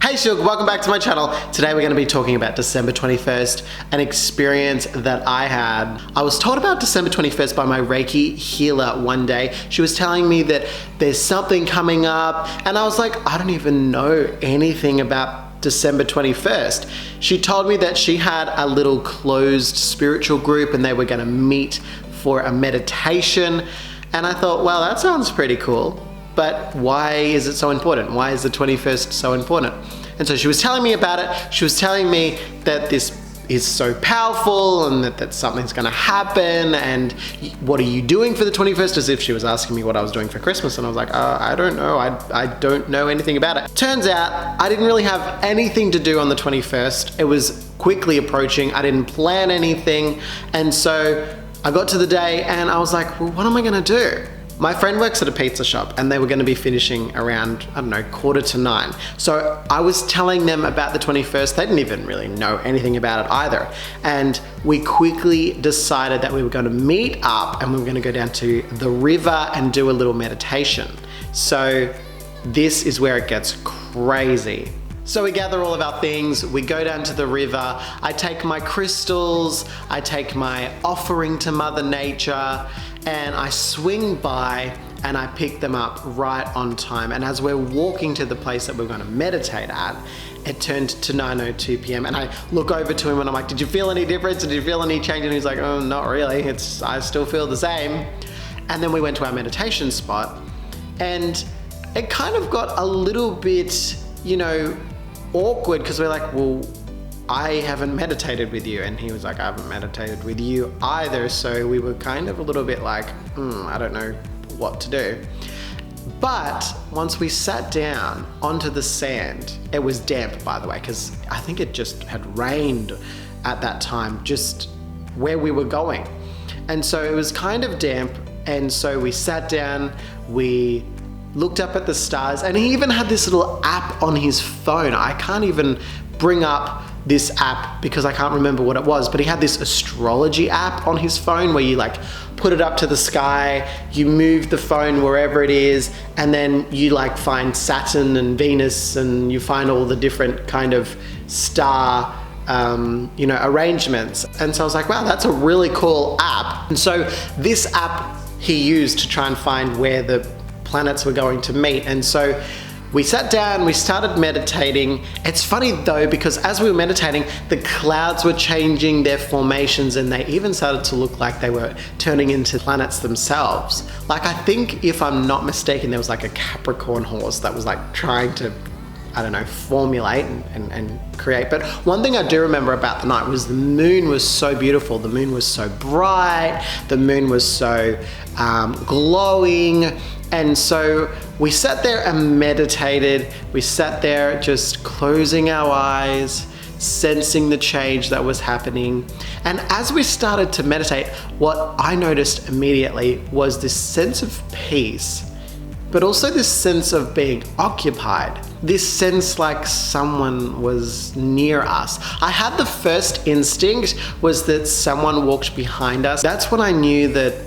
Hey Shug, welcome back to my channel. Today we're going to be talking about December 21st, an experience that I had. I was told about December 21st by my Reiki healer one day. She was telling me that there's something coming up, and I was like, I don't even know anything about December 21st. She told me that she had a little closed spiritual group and they were going to meet for a meditation, and I thought, well, that sounds pretty cool. But why is it so important? Why is the 21st so important? And so she was telling me about it. She was telling me that this is so powerful and that something's gonna happen, and what are you doing for the 21st? As if she was asking me what I was doing for Christmas, and I was like, I don't know, I don't know anything about it. Turns out I didn't really have anything to do on the 21st. It was quickly approaching. I didn't plan anything, and so I got to the day and I was like, well, what am I gonna do? My friend works at a pizza shop and they were going to be finishing around, I don't know, 8:45. So I was telling them about the 21st. They didn't even really know anything about it either. And we quickly decided that we were going to meet up and we were going to go down to the river and do a little meditation. So this is where it gets crazy. So we gather all of our things, we go down to the river, I take my crystals, I take my offering to Mother Nature, and I swing by and I pick them up right on time. And as we're walking to the place that we're gonna meditate at, it turned to 9:02 p.m. and I look over to him and I'm like, did you feel any difference? Did you feel any change? And he's like, oh, not really, I still feel the same. And then we went to our meditation spot and it kind of got a little bit, awkward, because we're like, well, I haven't meditated with you. And he was like, I haven't meditated with you either. So we were kind of a little bit like, I don't know what to do. But once we sat down onto the sand, it was damp, by the way, because I think it just had rained at that time, just where we were going. And so it was kind of damp. And so we sat down, we looked up at the stars, and he even had this little app on his phone. I can't even bring up this app because I can't remember what it was, but he had this astrology app on his phone where you put it up to the sky, you move the phone wherever it is, and then you find Saturn and Venus, and you find all the different kind of star arrangements. And so I was like, wow, that's a really cool app. And so this app he used to try and find where the planets were going to meet. And so we sat down, we started meditating. It's funny though, because as we were meditating, the clouds were changing their formations and they even started to look like they were turning into planets themselves. I think, if I'm not mistaken, there was a Capricorn horse that was trying to, I don't know, formulate and create. But one thing I do remember about the night was the moon was so beautiful. The moon was so bright. The moon was so glowing. And so we sat there and meditated. We sat there just closing our eyes, sensing the change that was happening. And as we started to meditate, what I noticed immediately was this sense of peace, but also this sense of being occupied. This sense like someone was near us. I had the first instinct was that someone walked behind us. That's when I knew that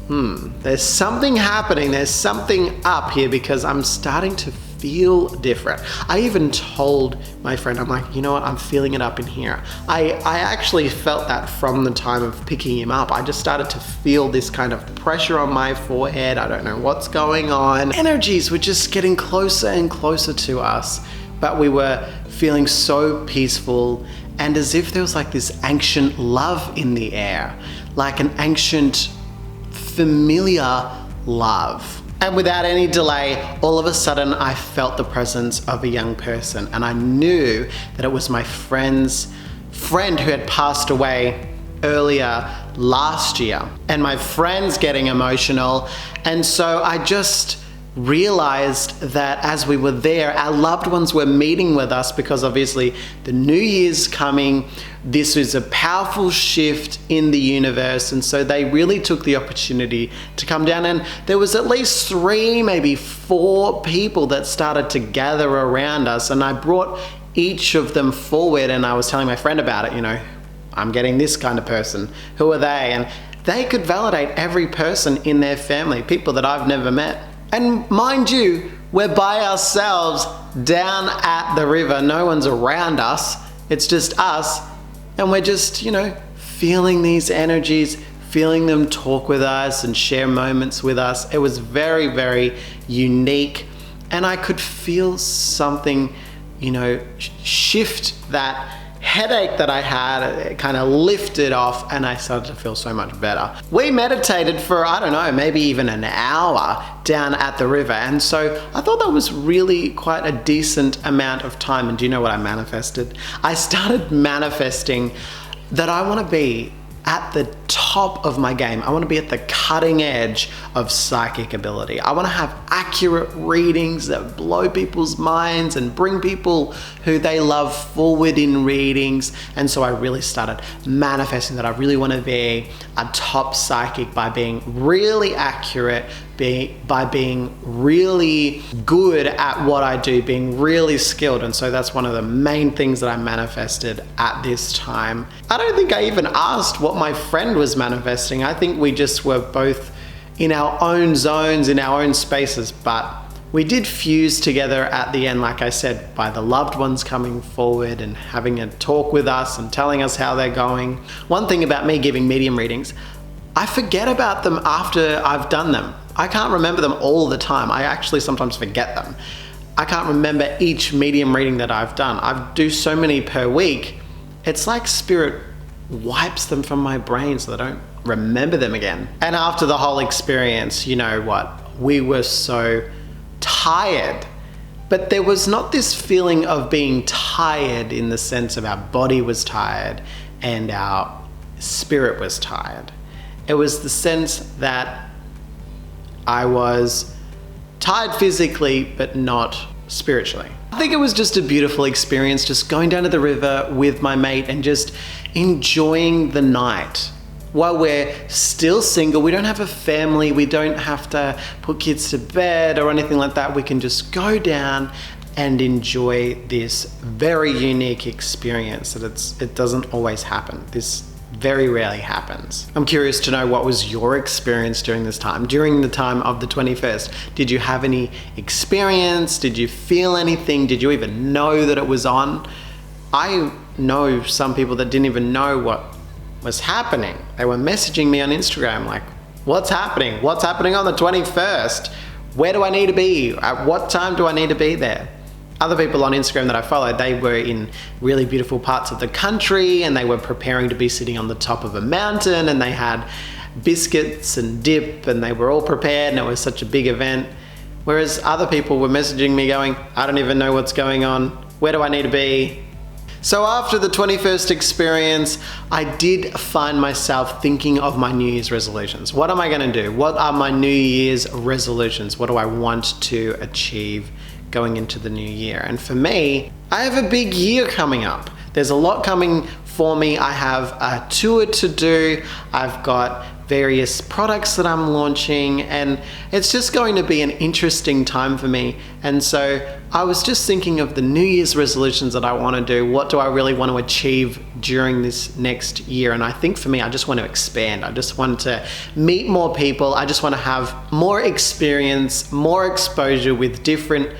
there's something happening, there's something up here, because I'm starting to feel different. I even told my friend, I'm like, you know what, I'm feeling it up in here. I actually felt that from the time of picking him up. I just started to feel this kind of pressure on my forehead. I don't know what's going on. Energies were just getting closer and closer to us, but we were feeling so peaceful, and as if there was this ancient love in the air, like an ancient familiar love. And without any delay, all of a sudden I felt the presence of a young person, and I knew that it was my friend's friend who had passed away earlier last year. And my friend's getting emotional, and so I just realized that as we were there, our loved ones were meeting with us, because obviously the new year's coming. This is a powerful shift in the universe, and so they really took the opportunity to come down, and there was at least 3, maybe 4 people that started to gather around us, and I brought each of them forward, and I was telling my friend about it, I'm getting this kind of person, who are they? And they could validate every person in their family, people that I've never met. And mind you, we're by ourselves down at the river. No one's around us. It's just us. And we're just, feeling these energies, feeling them talk with us and share moments with us. It was very, very unique. And I could feel something, shift that headache that I had. It kind of lifted off and I started to feel so much better. We meditated for, I don't know, maybe even an hour down at the river. And so I thought that was really quite a decent amount of time. And do you know what I manifested? I started manifesting that I want to be at the top of my game. I want to be at the cutting edge of psychic ability. I want to have accurate readings that blow people's minds and bring people who they love forward in readings. And so I really started manifesting that I really want to be a top psychic by being really accurate, by being really good at what I do, being really skilled. And so that's one of the main things that I manifested at this time. I don't think I even asked what my friend was manifesting. I think we just were both in our own zones, in our own spaces, but we did fuse together at the end, like I said, by the loved ones coming forward and having a talk with us and telling us how they're going. One thing about me giving medium readings, I forget about them after I've done them. I can't remember them all the time. I actually sometimes forget them. I can't remember each medium reading that I've done. I do so many per week. It's like spirit wipes them from my brain so that I don't remember them again. And after the whole experience, you know what? We were so tired, but there was not this feeling of being tired in the sense of our body was tired and our spirit was tired. It was the sense that I was tired physically, but not spiritually. I think it was just a beautiful experience, just going down to the river with my mate and just enjoying the night. While we're still single, we don't have a family, we don't have to put kids to bed or anything like that. We can just go down and enjoy this very unique experience that it doesn't always happen. This very rarely happens. I'm curious to know, what was your experience during this time? During the time of the 21st, did you have any experience? Did you feel anything? Did you even know that it was on? I know some people that didn't even know what was happening. They were messaging me on Instagram like, what's happening? What's happening on the 21st? Where do I need to be? At what time do I need to be there? Other people on Instagram that I followed, they were in really beautiful parts of the country and they were preparing to be sitting on the top of a mountain and they had biscuits and dip and they were all prepared and it was such a big event. Whereas other people were messaging me going, I don't even know what's going on. Where do I need to be? So after the 21st experience, I did find myself thinking of my New Year's resolutions. What am I gonna do? What are my New Year's resolutions? What do I want to achieve going into the new year? And for me, I have a big year coming up. There's a lot coming for me. I have a tour to do. I've got various products that I'm launching and it's just going to be an interesting time for me. And so I was just thinking of the New Year's resolutions that I want to do. What do I really want to achieve during this next year? And I think for me, I just want to expand. I just want to meet more people. I just want to have more experience, more exposure with different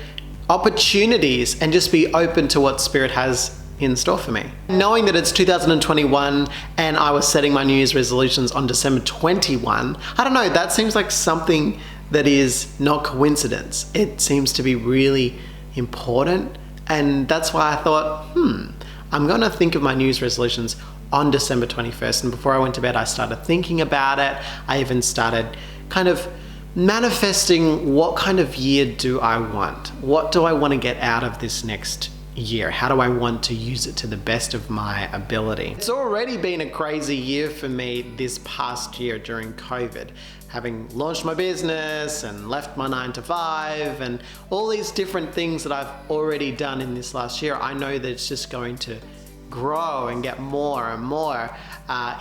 opportunities and just be open to what Spirit has in store for me. Knowing that it's 2021 and I was setting my New Year's resolutions on December 21, I don't know, that seems like something that is not coincidence. It seems to be really important, and that's why I thought, I'm gonna think of my New Year's resolutions on December 21st. And before I went to bed, I started thinking about it. I even started kind of manifesting, what kind of year do I want? What do I want to get out of this next year? How do I want to use it to the best of my ability? It's already been a crazy year for me this past year during COVID. Having launched my business and left my 9-to-5 and all these different things that I've already done in this last year, I know that it's just going to grow and get more and more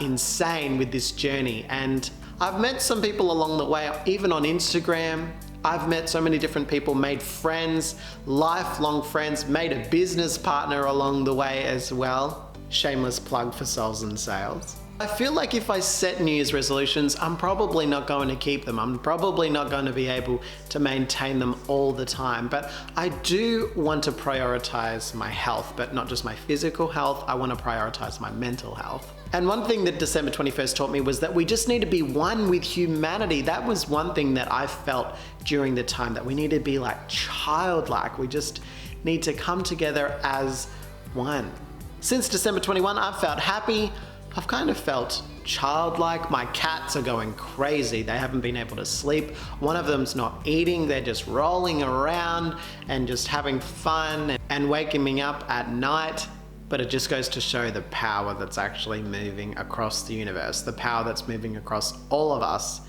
insane with this journey. And I've met some people along the way, even on Instagram. I've met so many different people, made friends, lifelong friends, made a business partner along the way as well. Shameless plug for Souls and Sales. I feel like if I set New Year's resolutions, I'm probably not going to keep them. I'm probably not going to be able to maintain them all the time. But I do want to prioritize my health, but not just my physical health. I want to prioritize my mental health. And one thing that December 21st taught me was that we just need to be one with humanity. That was one thing that I felt during the time, that we need to be like childlike. We just need to come together as one. Since December 21, I've felt happy. I've kind of felt childlike. My cats are going crazy. They haven't been able to sleep. One of them's not eating. They're just rolling around and just having fun and waking me up at night. But it just goes to show the power that's actually moving across the universe, the power that's moving across all of us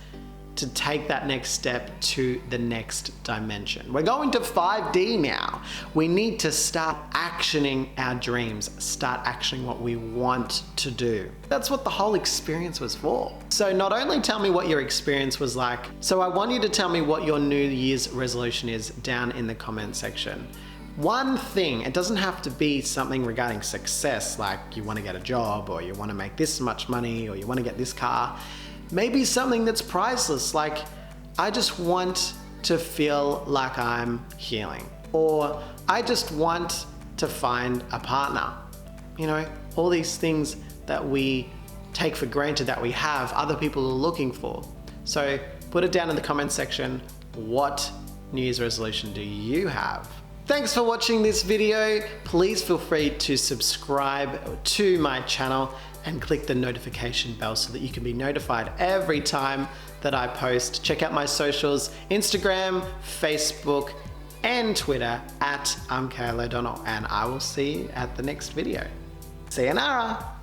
to take that next step to the next dimension. We're going to 5D now. We need to start actioning our dreams, start actioning what we want to do. That's what the whole experience was for. So not only tell me what your experience was like, so I want you to tell me what your New Year's resolution is down in the comment section. One thing, it doesn't have to be something regarding success, like you want to get a job or you want to make this much money or you want to get this car. Maybe something that's priceless, like I just want to feel like I'm healing, or I just want to find a partner. You know, all these things that we take for granted that we have, other people are looking for. So put it down in the comment section. What New Year's resolution do you have? Thanks for watching this video. Please feel free to subscribe to my channel and click the notification bell so that you can be notified every time that I post. Check out my socials, Instagram, Facebook, and Twitter at Kale O'Donnell, and I will see you at the next video. Sayonara.